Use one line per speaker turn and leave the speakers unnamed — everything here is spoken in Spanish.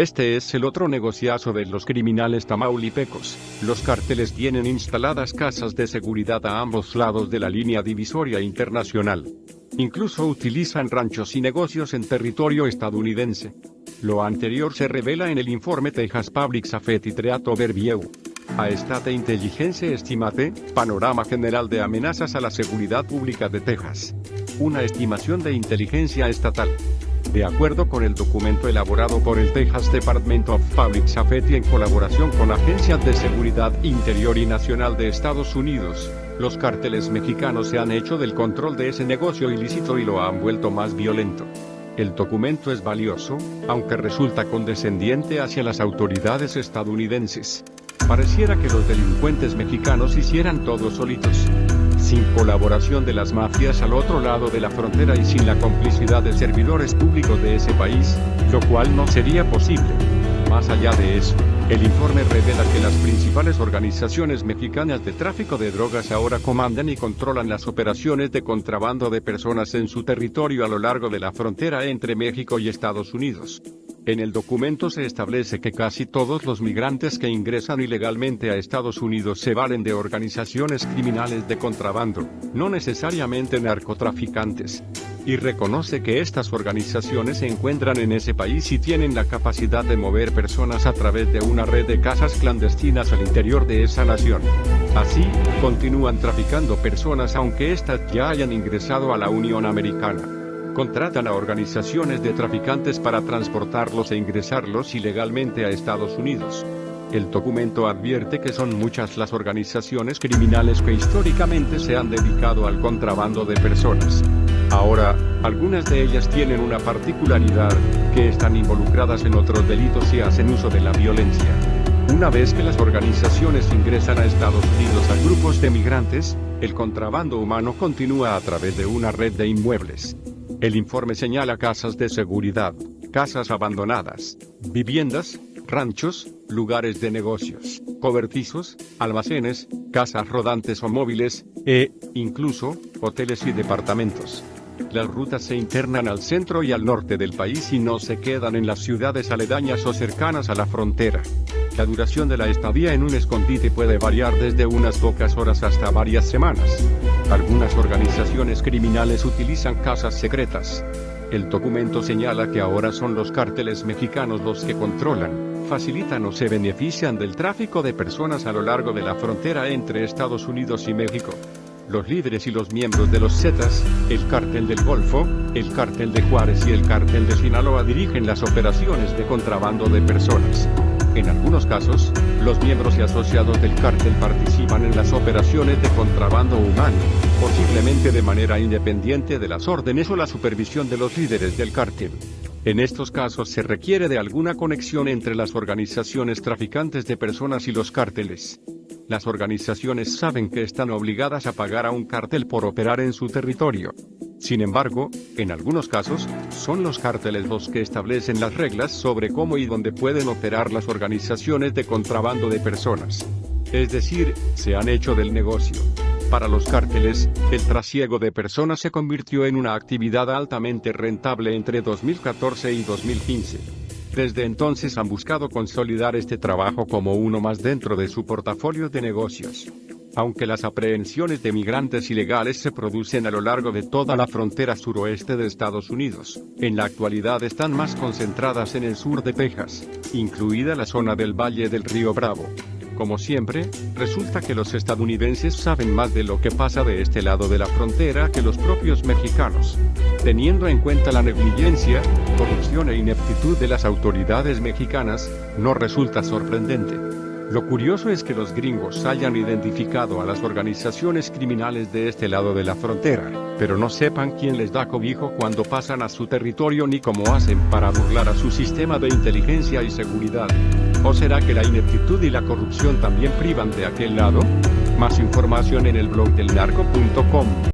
Este es el otro negociazo de los criminales tamaulipecos. Los cárteles tienen instaladas casas de seguridad a ambos lados de la línea divisoria internacional. Incluso utilizan ranchos y negocios en territorio estadounidense. Lo anterior se revela en el informe Texas Public Safety Threat Overview. A State Intelligence Estimate, Panorama General de Amenazas a la Seguridad Pública de Texas. Una estimación de inteligencia estatal. De acuerdo con el documento elaborado por el Texas Department of Public Safety en colaboración con agencias de seguridad interior y nacional de Estados Unidos, los cárteles mexicanos se han hecho del control de ese negocio ilícito y lo han vuelto más violento. El documento es valioso, aunque resulta condescendiente hacia las autoridades estadounidenses. Pareciera que los delincuentes mexicanos hicieran todo solitos, sin colaboración de las mafias al otro lado de la frontera y sin la complicidad de servidores públicos de ese país, lo cual no sería posible. Más allá de eso, el informe revela que las principales organizaciones mexicanas de tráfico de drogas ahora comandan y controlan las operaciones de contrabando de personas en su territorio a lo largo de la frontera entre México y Estados Unidos. En el documento se establece que casi todos los migrantes que ingresan ilegalmente a Estados Unidos se valen de organizaciones criminales de contrabando, no necesariamente narcotraficantes. Y reconoce que estas organizaciones se encuentran en ese país y tienen la capacidad de mover personas a través de una red de casas clandestinas al interior de esa nación. Así, continúan traficando personas aunque éstas ya hayan ingresado a la Unión Americana. Contratan a organizaciones de traficantes para transportarlos e ingresarlos ilegalmente a Estados Unidos. El documento advierte que son muchas las organizaciones criminales que históricamente se han dedicado al contrabando de personas. Ahora, algunas de ellas tienen una particularidad, que están involucradas en otros delitos y hacen uso de la violencia. Una vez que las organizaciones ingresan a Estados Unidos a grupos de migrantes, el contrabando humano continúa a través de una red de inmuebles. El informe señala casas de seguridad, casas abandonadas, viviendas, ranchos, lugares de negocios, cobertizos, almacenes, casas rodantes o móviles, incluso, hoteles y departamentos. Las rutas se internan al centro y al norte del país y no se quedan en las ciudades aledañas o cercanas a la frontera. La duración de la estadía en un escondite puede variar desde unas pocas horas hasta varias semanas. Algunas organizaciones criminales utilizan casas secretas. El documento señala que ahora son los cárteles mexicanos los que controlan, facilitan o se benefician del tráfico de personas a lo largo de la frontera entre Estados Unidos y México. Los líderes y los miembros de los Zetas, el Cártel del Golfo, el Cártel de Juárez y el Cártel de Sinaloa dirigen las operaciones de contrabando de personas. En algunos casos, los miembros y asociados del cártel participan en las operaciones de contrabando humano, posiblemente de manera independiente de las órdenes o la supervisión de los líderes del cártel. En estos casos se requiere de alguna conexión entre las organizaciones traficantes de personas y los cárteles. Las organizaciones saben que están obligadas a pagar a un cártel por operar en su territorio. Sin embargo, en algunos casos, son los cárteles los que establecen las reglas sobre cómo y dónde pueden operar las organizaciones de contrabando de personas. Es decir, se han hecho del negocio. Para los cárteles, el trasiego de personas se convirtió en una actividad altamente rentable entre 2014 y 2015. Desde entonces han buscado consolidar este trabajo como uno más dentro de su portafolio de negocios. Aunque las aprehensiones de migrantes ilegales se producen a lo largo de toda la frontera suroeste de Estados Unidos, en la actualidad están más concentradas en el sur de Texas, incluida la zona del Valle del Río Bravo. Como siempre, resulta que los estadounidenses saben más de lo que pasa de este lado de la frontera que los propios mexicanos. Teniendo en cuenta la negligencia, corrupción e ineptitud de las autoridades mexicanas, no resulta sorprendente. Lo curioso es que los gringos hayan identificado a las organizaciones criminales de este lado de la frontera, pero no sepan quién les da cobijo cuando pasan a su territorio ni cómo hacen para burlar a su sistema de inteligencia y seguridad. ¿O será que la ineptitud y la corrupción también privan de aquel lado? Más información en el blog delnarco.com.